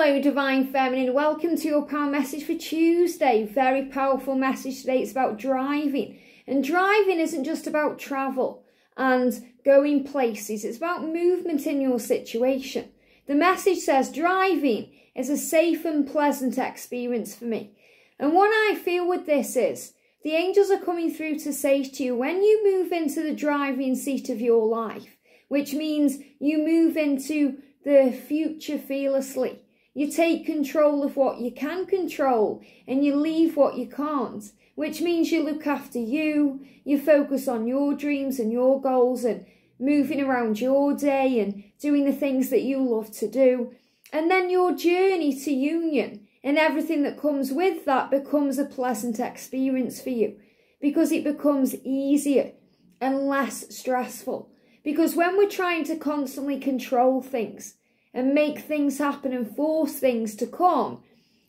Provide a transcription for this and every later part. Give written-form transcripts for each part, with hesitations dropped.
Hello Divine Feminine, welcome to your power message for Tuesday. Very powerful message today. It's about driving. And driving isn't just about travel and going places. It's about movement in your situation. The message says driving is a safe and pleasant experience for me. And what I feel with this is the angels are coming through to say to you, when you move into the driving seat of your life, which means you move into the future fearlessly, you take control of what you can control and you leave what you can't, which means you look after you, you focus on your dreams and your goals and moving around your day and doing the things that you love to do. And then your journey to union and everything that comes with that becomes a pleasant experience for you because it becomes easier and less stressful. Because when we're trying to constantly control things and make things happen and force things to come,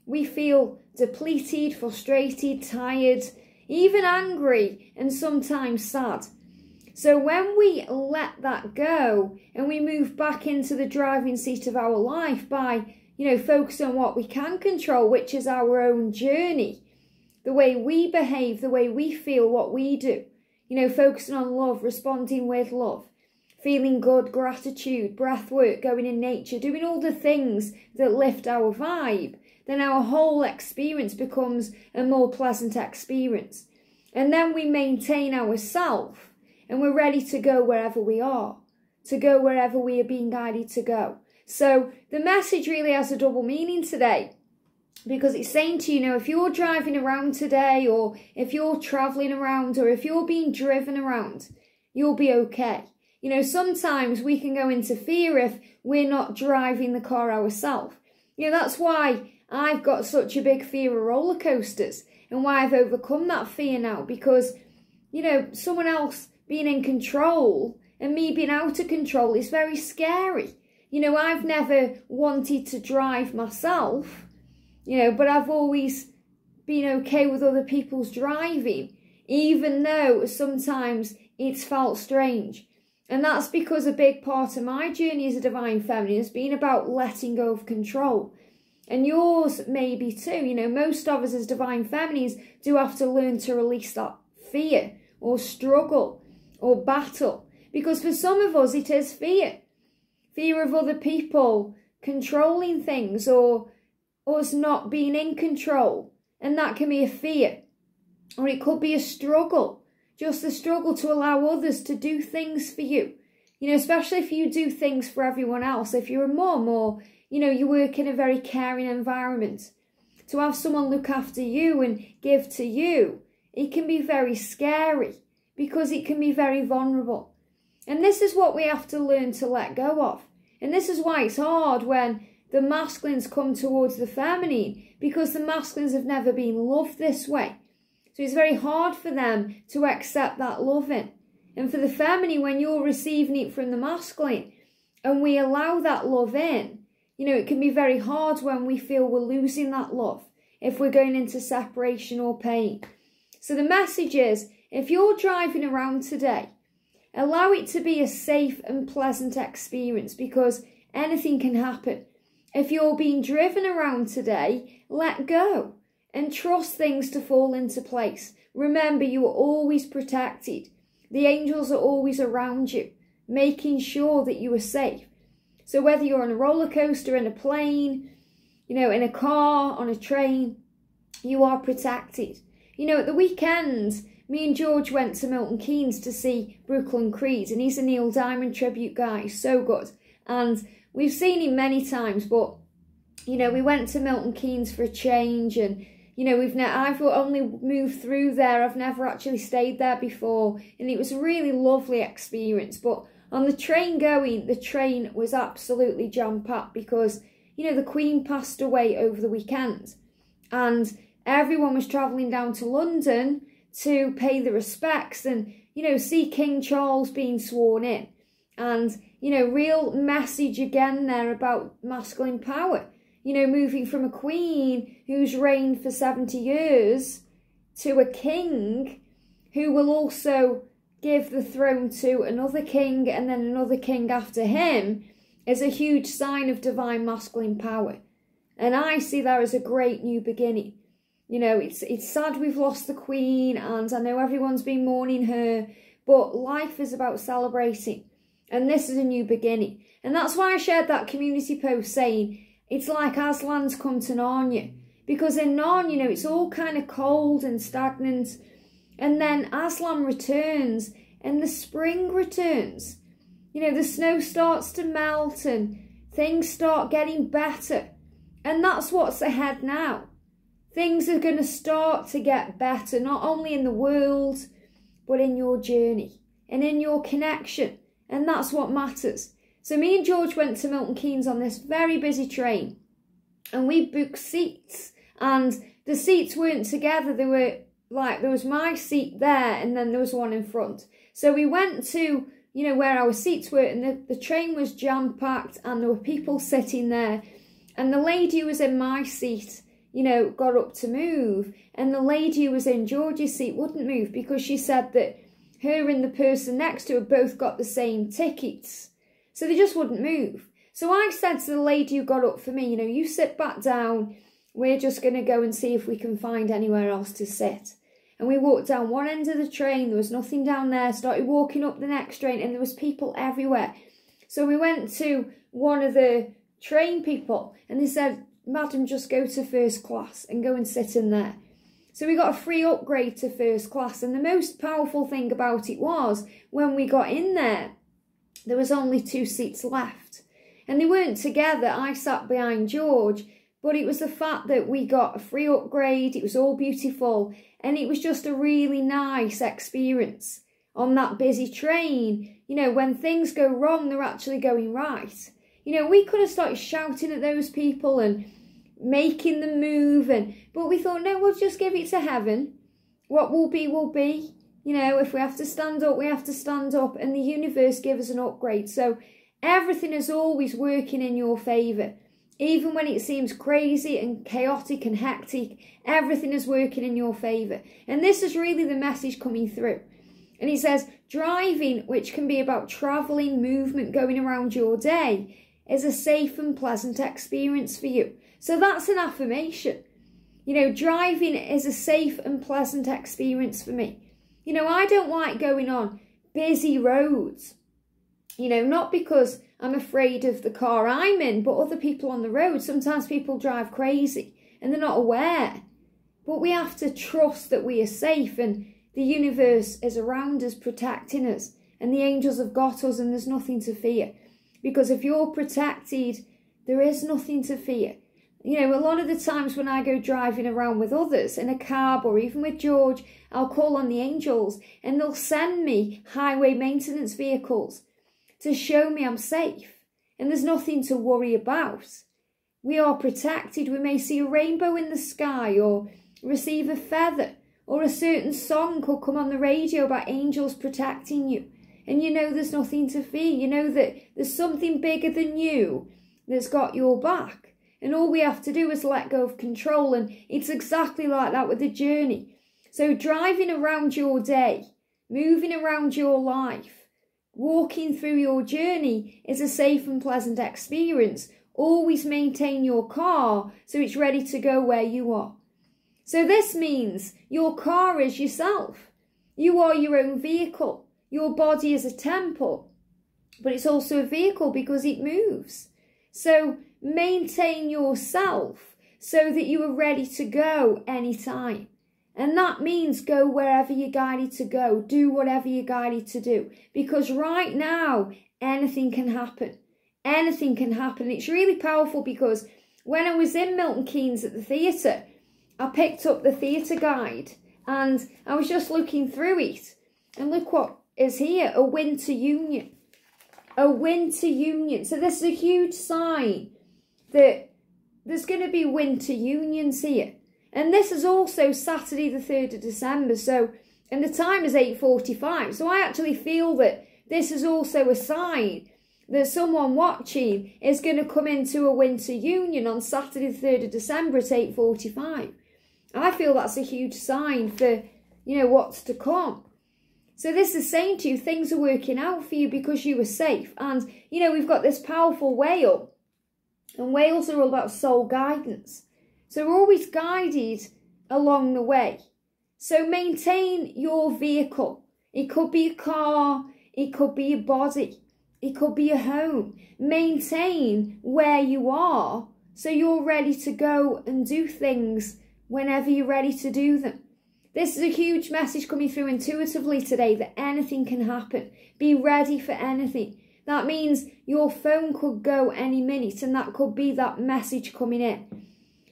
we feel depleted, frustrated, tired, even angry, and sometimes sad. So when we let that go and we move back into the driving seat of our life by, focusing on what we can control, which is our own journey, the way we behave, the way we feel, what we do, focusing on love, responding with love, feeling good, gratitude, breath work, going in nature, doing all the things that lift our vibe, then our whole experience becomes a more pleasant experience. And then we maintain ourselves and we're ready to go wherever we are, to go wherever we are being guided to go. So the message really has a double meaning today because it's saying to you, if you're driving around today or if you're traveling around or if you're being driven around, you'll be okay. Sometimes we can go into fear if we're not driving the car ourselves. That's why I've got such a big fear of roller coasters and why I've overcome that fear now because, someone else being in control and me being out of control is very scary. I've never wanted to drive myself, but I've always been okay with other people's driving, even though sometimes it's felt strange. And that's because a big part of my journey as a Divine Feminine has been about letting go of control. And yours maybe too. Most of us as Divine Feminines do have to learn to release that fear or struggle or battle. Because for some of us it is fear. Fear of other people controlling things or us not being in control. And that can be a fear. Or it could be a struggle. Just the struggle to allow others to do things for you. Especially if you do things for everyone else. If you're a mum or, you work in a very caring environment. To have someone look after you and give to you, it can be very scary because it can be very vulnerable. And this is what we have to learn to let go of. And this is why it's hard when the masculines come towards the feminine because the masculines have never been loved this way. So it's very hard for them to accept that loving. And for the feminine, when you're receiving it from the masculine and we allow that love in, it can be very hard when we feel we're losing that love, if we're going into separation or pain. So the message is, if you're driving around today, allow it to be a safe and pleasant experience because anything can happen. If you're being driven around today, let go. And trust things to fall into place. Remember, you are always protected. The angels are always around you, making sure that you are safe. So whether you're on a roller coaster, in a plane, in a car, on a train, you are protected. At the weekend, me and George went to Milton Keynes to see Brooklyn Creed, and he's a Neil Diamond tribute guy, so good. And we've seen him many times, but, we went to Milton Keynes for a change and I've only moved through there. I've never actually stayed there before. And it was a really lovely experience. But on the train going, the train was absolutely jam-packed because, the Queen passed away over the weekend. And everyone was travelling down to London to pay the respects and, see King Charles being sworn in. And, real message again there about masculine power. Moving from a queen who's reigned for 70 years to a king who will also give the throne to another king and then another king after him is a huge sign of divine masculine power. And I see that as a great new beginning. You know, it's sad we've lost the Queen, and I know everyone's been mourning her, but life is about celebrating. And this is a new beginning. And that's why I shared that community post saying, it's like Aslan's come to Narnia. Because in Narnia, you know, it's all kind of cold and stagnant. And then Aslan returns and the spring returns. You know, the snow starts to melt and things start getting better. And that's what's ahead now. Things are going to start to get better, not only in the world, but in your journey and in your connection. And that's what matters. So me and George went to Milton Keynes on this very busy train. And we booked seats. And the seats weren't together. They were like, there was my seat there and then there was one in front. So we went to, you know, where our seats were, and the train was jam-packed and there were people sitting there. And the lady who was in my seat, you know, got up to move, and the lady who was in George's seat wouldn't move because she said that her and the person next to her both got the same tickets. So they just wouldn't move. So I said to the lady who got up for me, you know, you sit back down, we're just going to go and see if we can find anywhere else to sit. And we walked down one end of the train, there was nothing down there, started walking up the next train, and there was people everywhere. So we went to one of the train people, and they said, madam, just go to first class and go and sit in there. So we got a free upgrade to first class. And the most powerful thing about it was, when we got in there was only 2 seats left. And they weren't together. I sat behind George, but it was the fact that we got a free upgrade. It was all beautiful. And it was just a really nice experience on that busy train. You know, when things go wrong, they're actually going right. You know, we could have started shouting at those people and making them move, but we thought, no, we'll just give it to heaven. What will be, will be. You know, if we have to stand up, we have to stand up, and the universe gives us an upgrade. So everything is always working in your favour. Even when it seems crazy and chaotic and hectic, everything is working in your favour. And this is really the message coming through. And it says, driving, which can be about travelling, movement, going around your day, is a safe and pleasant experience for you. So that's an affirmation. You know, driving is a safe and pleasant experience for me. You know, I don't like going on busy roads. You know, not because I'm afraid of the car I'm in, but other people on the road. Sometimes people drive crazy and they're not aware. But we have to trust that we are safe, and the universe is around us, protecting us. And the angels have got us, and there's nothing to fear. Because if you're protected, there is nothing to fear. You know, a lot of the times when I go driving around with others in a cab or even with George, I'll call on the angels and they'll send me highway maintenance vehicles to show me I'm safe. And there's nothing to worry about. We are protected. We may see a rainbow in the sky or receive a feather, or a certain song could come on the radio about angels protecting you. And you know there's nothing to fear. You know that there's something bigger than you that's got your back. And all we have to do is let go of control. And it's exactly like that with the journey. So driving around your day, moving around your life, walking through your journey is a safe and pleasant experience. Always maintain your car so it's ready to go where you are. So this means your car is yourself. You are your own vehicle. Your body is a temple, but it's also a vehicle because it moves. So maintain yourself so that you are ready to go anytime. And that means go wherever you're guided to go. Do whatever you're guided to do. Because right now, anything can happen. Anything can happen. It's really powerful because when I was in Milton Keynes at the theatre, I picked up the theatre guide and I was just looking through it. And look what is here, a winter union. A winter union. So this is a huge sign that there's going to be winter unions here. And this is also Saturday the 3rd of December. So, and the time is 8:45. So I actually feel that this is also a sign that someone watching is going to come into a winter union on Saturday the 3rd of December at 8:45. I feel that's a huge sign for, you know, what's to come. So this is saying to you, things are working out for you because you were safe. And, you know, we've got this powerful whale. And whales are all about soul guidance. So we're always guided along the way. So maintain your vehicle. It could be a car, it could be a body, it could be a home. Maintain where you are so you're ready to go and do things whenever you're ready to do them. This is a huge message coming through intuitively today, that anything can happen. Be ready for anything. That means your phone could go any minute, and that could be that message coming in.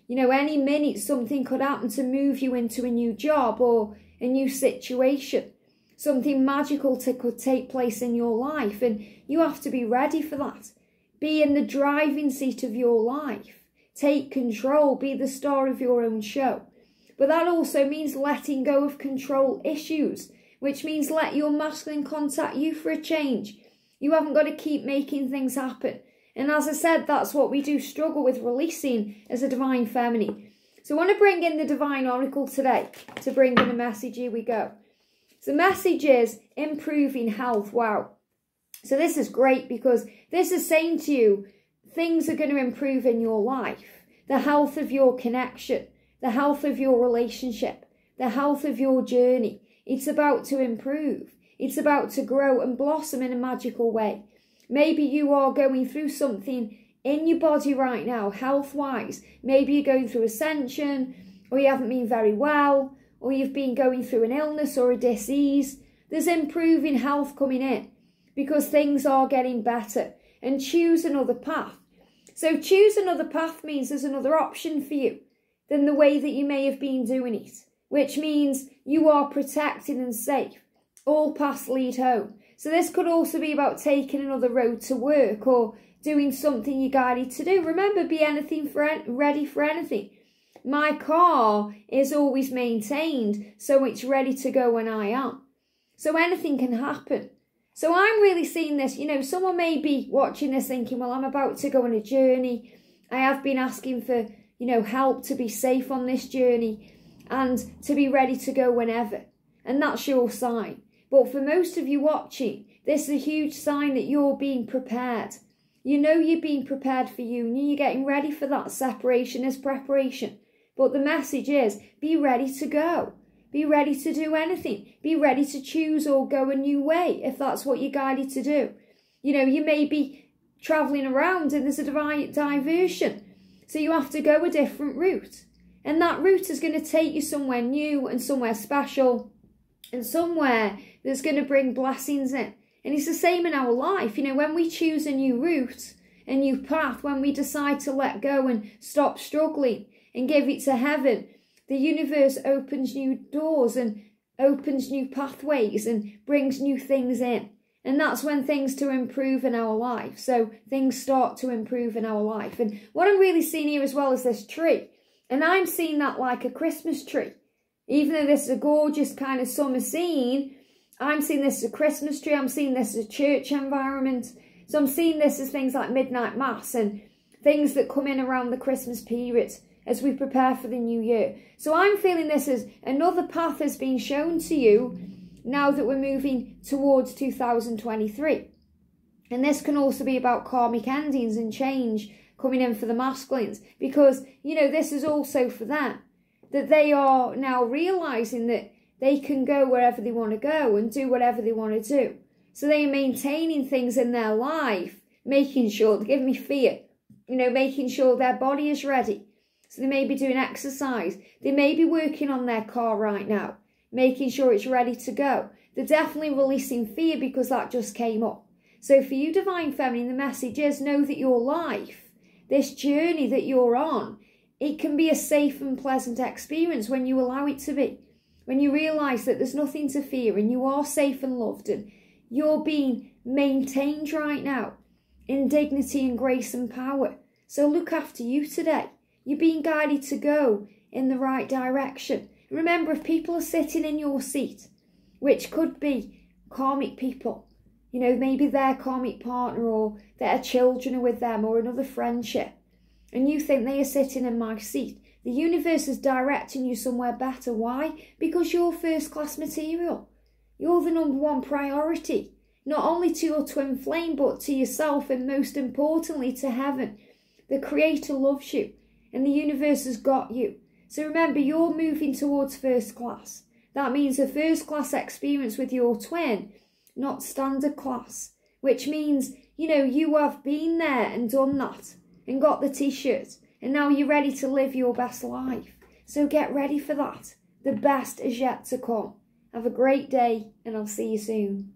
You know, any minute something could happen to move you into a new job or a new situation. Something magical could take place in your life, and you have to be ready for that. Be in the driving seat of your life. Take control. Be the star of your own show. But that also means letting go of control issues, which means let your masculine contact you for a change. You haven't got to keep making things happen. And as I said, that's what we do struggle with releasing as a divine feminine. So I want to bring in the divine oracle today to bring in a message. Here we go. So the message is improving health. Wow. So this is great, because this is saying to you, things are going to improve in your life. The health of your connection, the health of your relationship, the health of your journey. It's about to improve. It's about to grow and blossom in a magical way. Maybe you are going through something in your body right now, health-wise. Maybe you're going through ascension, or you haven't been very well, or you've been going through an illness or a disease. There's improving health coming in, because things are getting better. And choose another path. So choose another path means there's another option for you than the way that you may have been doing it, which means you are protected and safe. All paths lead home. So this could also be about taking another road to work, or doing something you're guided to do. Remember, be ready for anything. My car is always maintained, so it's ready to go when I am. So anything can happen. So I'm really seeing this, you know, someone may be watching this thinking, well, I'm about to go on a journey. I have been asking for, you know, help to be safe on this journey and to be ready to go whenever. And that's your sign. But for most of you watching, this is a huge sign that you're being prepared. You know you're being prepared for union. You're getting ready for that. Separation is preparation. But the message is, be ready to go. Be ready to do anything. Be ready to choose or go a new way if that's what you're guided to do. You know, you may be travelling around and there's a diversion. So you have to go a different route. And that route is going to take you somewhere new and somewhere special and somewhere that's going to bring blessings in. And it's the same in our life. You know, when we choose a new route, a new path, when we decide to let go and stop struggling and give it to heaven, the universe opens new doors and opens new pathways and brings new things in. And that's when things to improve in our life. So things start to improve in our life. And what I'm really seeing here as well is this tree. And I'm seeing that like a Christmas tree. Even though this is a gorgeous kind of summer scene, I'm seeing this as a Christmas tree. I'm seeing this as a church environment. So I'm seeing this as things like midnight mass and things that come in around the Christmas period as we prepare for the new year. So I'm feeling this as another path has been shown to you now that we're moving towards 2023. And this can also be about karmic endings and change coming in for the masculines, because, you know, this is also for them, that they are now realising that they can go wherever they want to go and do whatever they want to do. So they are maintaining things in their life, making sure, they give me fear, you know, making sure their body is ready. So they may be doing exercise. They may be working on their car right now, making sure it's ready to go. They're definitely releasing fear because that just came up. So for you, Divine Feminine, the message is know that your life, this journey that you're on, it can be a safe and pleasant experience when you allow it to be. When you realise that there's nothing to fear and you are safe and loved and you're being maintained right now in dignity and grace and power. So look after you today. You're being guided to go in the right direction. Remember, if people are sitting in your seat, which could be karmic people, you know, maybe their karmic partner or their children are with them or another friendship, and you think they are sitting in my seat, the universe is directing you somewhere better. Why? Because you're first-class material. You're the number one priority, not only to your twin flame, but to yourself and most importantly to heaven. The Creator loves you and the universe has got you. So remember, you're moving towards first class. That means a first class experience with your twin, not standard class, which means, you know, you have been there and done that and got the t-shirt and now you're ready to live your best life. So get ready for that. The best is yet to come. Have a great day and I'll see you soon.